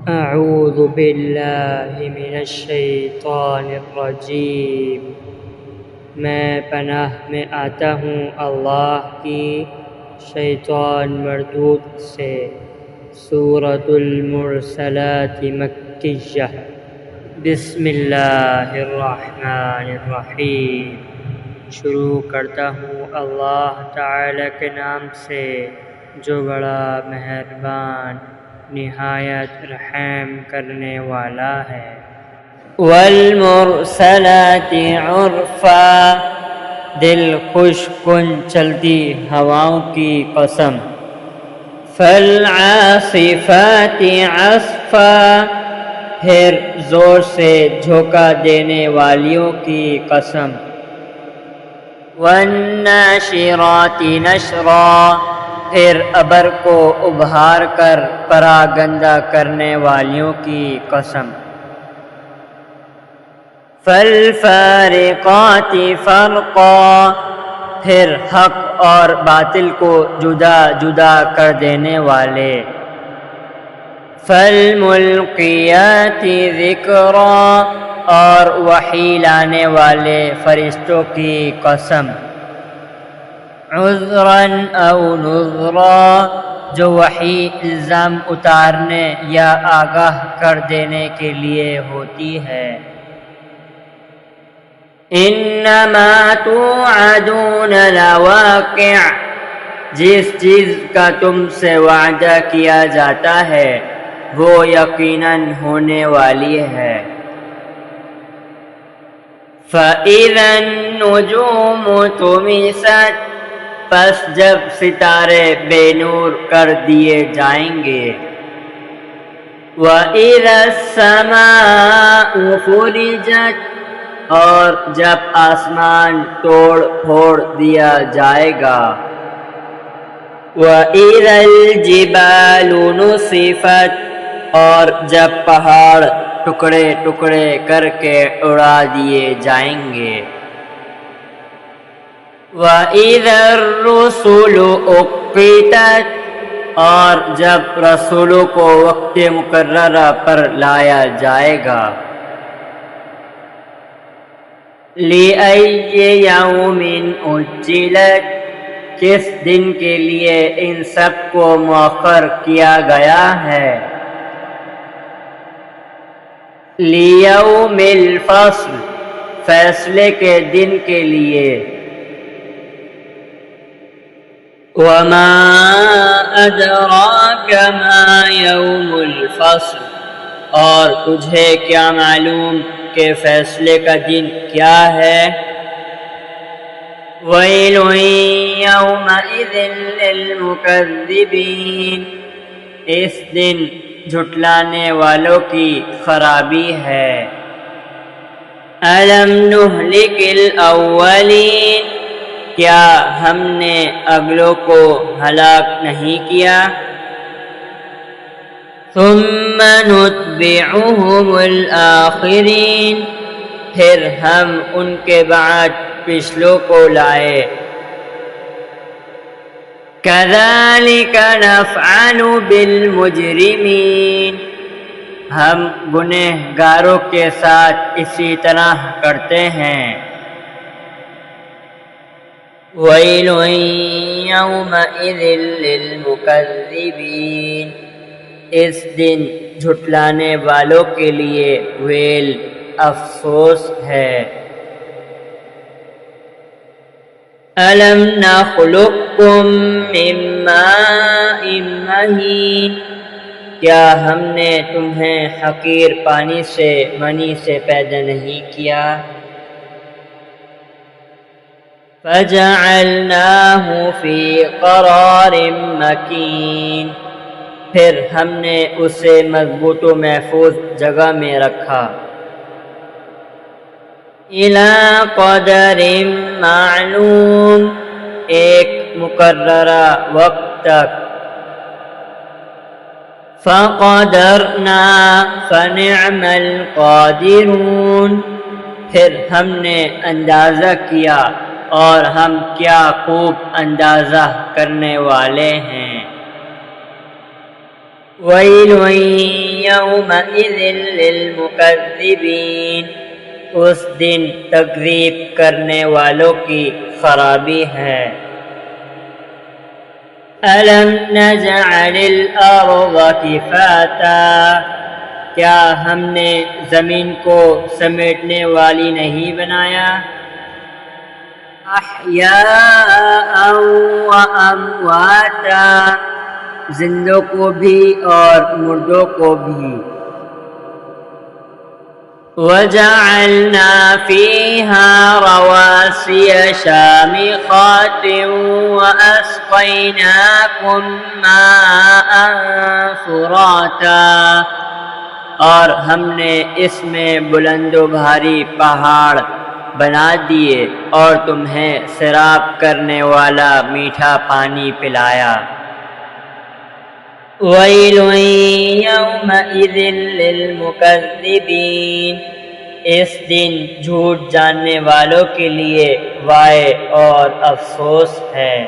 اعوذ باللہ من الشیطان الرجیم، میں پناہ میں آتا ہوں اللہ کی شیطان مردود سے۔ سورۃ المرسلات مکیہ۔ بسم اللہ الرحمن الرحیم۔ شروع کرتا ہوں اللہ تعالی کے نام سے جو بڑا مہربان نہایت رحم کرنے والا ہے۔ والمرسلات عرفا، دل خوش کن چلتی ہواؤں کی قسم۔ فالعاصفات عصفا، پھر زور سے جھونکا دینے والیوں کی قسم۔ والناشرات نشرا، پھر ابر کو ابھار کر پراگندہ کرنے والیوں کی قسم۔ فالفارقات فرقا، پھر حق اور باطل کو جدا جدا کر دینے والے۔ فالملقیات ذکرا، اور وحی لانے والے فرشتوں کی قسم۔ عذرا او نذرا، جو وحی الزام اتارنے یا آگاہ کر دینے کے لیے ہوتی ہے۔ انما توعدون لواقع، جس چیز کا تم سے وعدہ کیا جاتا ہے وہ یقیناً ہونے والی ہے۔ فَإِذَا النُّجُومُ طُمِسَتْ، پس جب ستارے بے نور کر دیے جائیں گے۔ وَإِذَا السَّمَاءُ فُرِجَتْ، اور جب آسمان توڑ پھوڑ دیا جائے گا۔ وَإِذَا الْجِبَالُ نُصِفَتْ، اور جب پہاڑ ٹکڑے ٹکڑے کر کے اڑا دیے جائیں گے۔ وَإِذَا الرُّسُلُ أُقِّتَتْ، اور جب رسولوں کو وقت مقررہ پر لایا جائے گا۔ لِأَيِّ يَوْمٍ أُجِّلَتْ، کس دن کے لیے ان سب کو مؤخر کیا گیا ہے۔ لِيَوْمِ الْفَصْلِ، فیصلے کے دن کے لیے۔ وَمَا أَدْرَاكَ مَا يَوْمُ الْفَصْلِ، اور تجھے کیا معلوم کہ فیصلے کا دن کیا ہے۔ وَيْلٌ يَوْمَئِذٍ لِّلْمُكَذِّبِينَ، اس دن جھٹلانے والوں کی خرابی ہے۔ أَلَمْ نُهْلِكِ الْأَوَّلِينَ، کیا ہم نے اگلوں کو ہلاک نہیں کیا۔ ثُمَّ نُتْبِعُهُمُ الْآخِرِينَ، پھر ہم ان کے بعد پچھلوں کو لائے۔ كَذَلِكَ نَفْعَلُ بِالْمُجْرِمِينَ، ہم گنہگاروں کے ساتھ اسی طرح کرتے ہیں۔ وَيْلٌ يَوْمَئِذٍ لِّلْمُكَذِّبِينَ، اس دن جھٹلانے والوں کے لیے ویل، افسوس ہے۔ أَلَمْ نَخْلُقكُّم مِّن مَّاءٍ مَّهِينٍ، کیا ہم نے تمہیں حقیر پانی سے منی سے پیدا نہیں کیا۔ فَجَعَلْنَاهُ فِي قَرَارٍ مَّكِينٍ، پھر ہم نے اسے مضبوط و محفوظ جگہ میں رکھا۔ إِلَىٰ قَدَرٍ مَّعْلُومٍ، ایک مقررہ وقت تک۔ فَقَدَرْنَا فَنِعْمَ الْقَادِرُونَ، پھر ہم نے اندازہ کیا اور ہم کیا خوب اندازہ کرنے والے ہیں۔ وَيْلٌ يَوْمَئِذٍ لِّلْمُكَذِّبِينَ، اس دن تکذیب کرنے والوں کی خرابی ہے۔ أَلَمْ نَجْعَلِ الْأَرْضَ كِفَاتًا، کیا ہم نے زمین کو سمیٹنے والی نہیں بنایا؟ أَحْيَاءً وَأَمْوَاتًا، زندوں کو بھی اور مردوں کو بھی۔ وَجَعَلْنَا فِيهَا رَوَاسِيَ شَامِخَاتٍ وَأَسْقَيْنَاكُم مَّاءً فُرَاتًا، اور ہم نے اس میں بلند و بھاری پہاڑ بنا دیے اور تمہیں سیراب کرنے والا میٹھا پانی پلایا۔ وَيْلٌ يَوْمَئِذٍ لِّلْمُكَذِّبِينَ، اس دن جھوٹ جاننے والوں کے لیے وائے اور افسوس ہے۔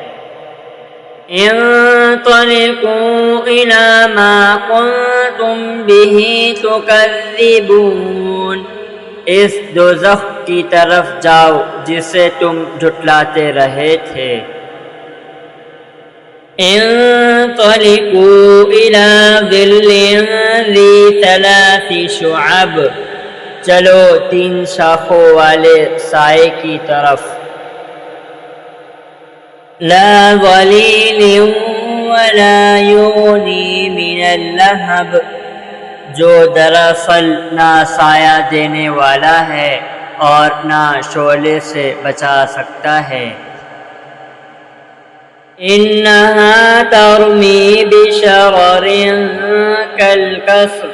انطلقوا إِلَىٰ مَا كُنتُم بِهِ تُكَذِّبُونَ، اس دوزخ کی طرف جاؤ جسے تم جھٹلاتے رہے تھے۔ انطلقوا إِلَىٰ ظِلٍّ ذِي ثَلَاثِ شُعَبٍ، چلو 3 شاخوں والے سائے کی طرف۔ لا ظليل ولا يغني من اللهب، جو دراصل نہ سایہ دینے والا ہے اور نہ شعلے سے بچا سکتا ہے۔ انہا ترمی بشرر کالقصر،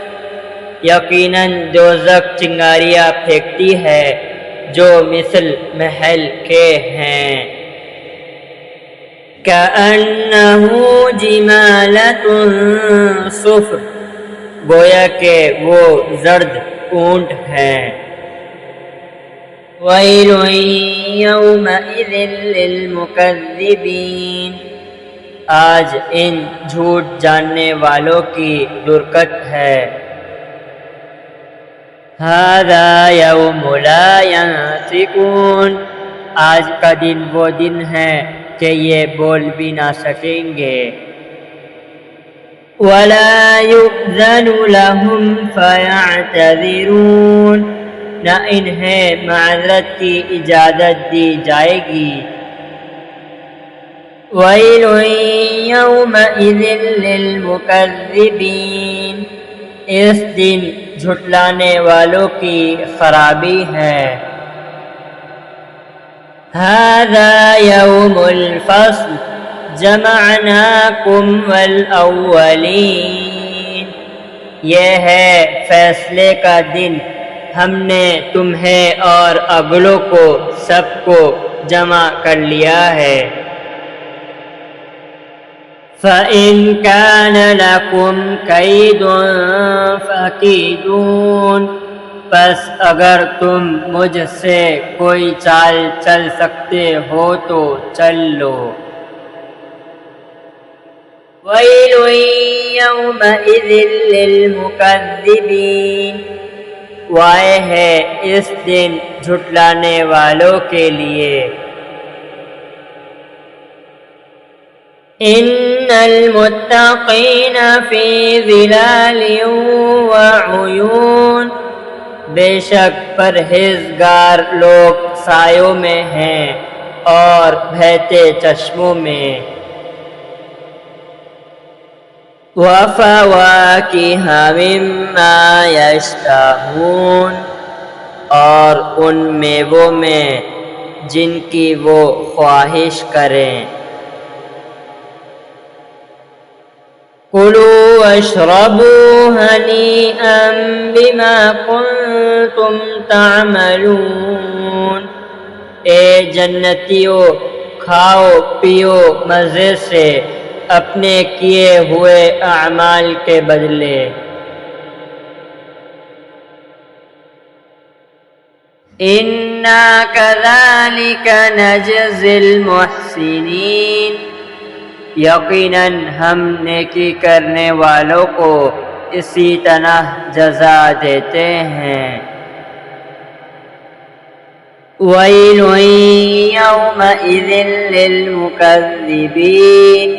یقیناً دوزخ چنگاریاں پھینکتی ہے جو مثل محل کے ہیں۔ کأنہ جمالۃ صفر، گویا کہ وہ زرد اونٹ ہیں۔ وَيْلٌ يَوْمَئِذٍ لِّلْمُكَذِّبِينَ، آج ان جھوٹ جاننے والوں کی درکت ہے۔ هَذَا يَوْمُ لَا يَنطِقُونَ، آج کا دن وہ دن ہے کہ یہ بول بھی نہ سکیں گے۔ وَلَا يُؤْذَنُ لَهُمْ فَيَعْتَذِرُونَ، نہ انہیں معذرت کی اجازت دی جائے گی۔ وَيْلٌ يَوْمَئِذٍ لِّلْمُكَذِّبِينَ، اس دن جھٹلانے والوں کی خرابی ہے۔ هَذَا يَوْمُ الْفَصْلِ جَمَعْنَاكُمْ وَالْأَوَّلِينَ، یہ ہے فیصلے کا دن، ہم نے تمہیں اور اگلوں کو سب کو جمع کر لیا ہے۔ فَإِن كَانَ لَكُمْ كَيْدٌ فَكِيدُونِ، پس اگر تم مجھ سے کوئی چال چل سکتے ہو تو چل لو۔ وَيْلٌ يَوْمَئِذٍ لِّلْمُكَذِّبِينَ، وائے ہے اس دن جھٹلانے والوں کے لیے۔ ان المتقین فی ظلال وعیون، بے شک پرہیزگار لوگ سایوں میں ہیں اور بہتے چشموں میں۔ وَفَوَاكِهَ مِمَّا يَشْتَهُونَ، اور ان میووں میں جن کی وہ خواہش کریں۔ کُلُوا وَاشْرَبُوا هَنِيئًا بِمَا كُنتُمْ تَعْمَلُونَ، اے جنتیوں کھاؤ پیو مزے سے اپنے کیے ہوئے اعمال کے بدلے۔ إِنَّا كَذَلِكَ نَجْزِي الْمُحْسِنِينَ، یقیناً ہم نیکی کرنے والوں کو اسی طرح جزا دیتے ہیں۔ وَيْلٌ يَوْمَئِذٍ لِّلْمُكَذِّبِينَ،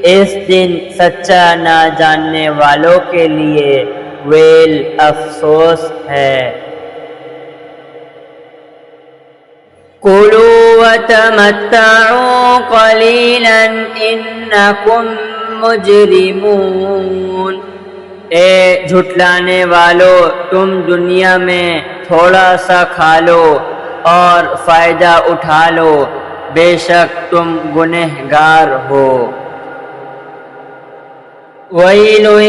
اس دن سچا نہ جاننے والوں کے لیے ویل افسوس ہے۔ کُلُوا وَتَمَتَّعُوا قَلِيلًا إِنَّكُمْ مُجْرِمُونَ، اے جھٹلانے والو تم دنیا میں تھوڑا سا کھا لو اور فائدہ اٹھا لو، بے شک تم گنہگار ہو۔ وَيْلٌ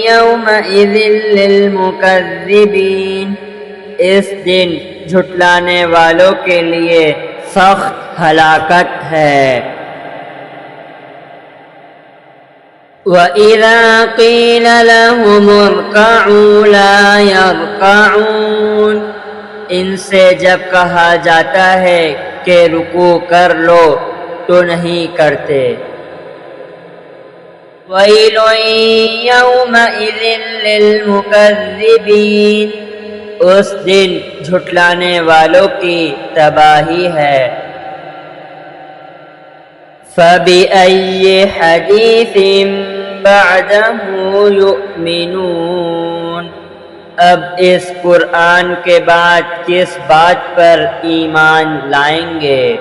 يَوْمَئِذٍ لِّلْمُكَذِّبِينَ، اس دن جھٹلانے والوں کے لیے سخت ہلاکت ہے۔ وَإِذَا قِيلَ لَهُمُ ارْكَعُوا لَا يَرْكَعُونَ، ان سے جب کہا جاتا ہے کہ رکوع کر لو تو نہیں کرتے۔ وَيْلٌ يَوْمَئِذٍ لِّلْمُكَذِّبِينَ، اس دن جھٹلانے والوں کی تباہی ہے۔ فَبِأَيِّ حَدِيثٍ بَعْدَهُ يُؤْمِنُونَ، اب اس قرآن کے بعد کس بات پر ایمان لائیں گے؟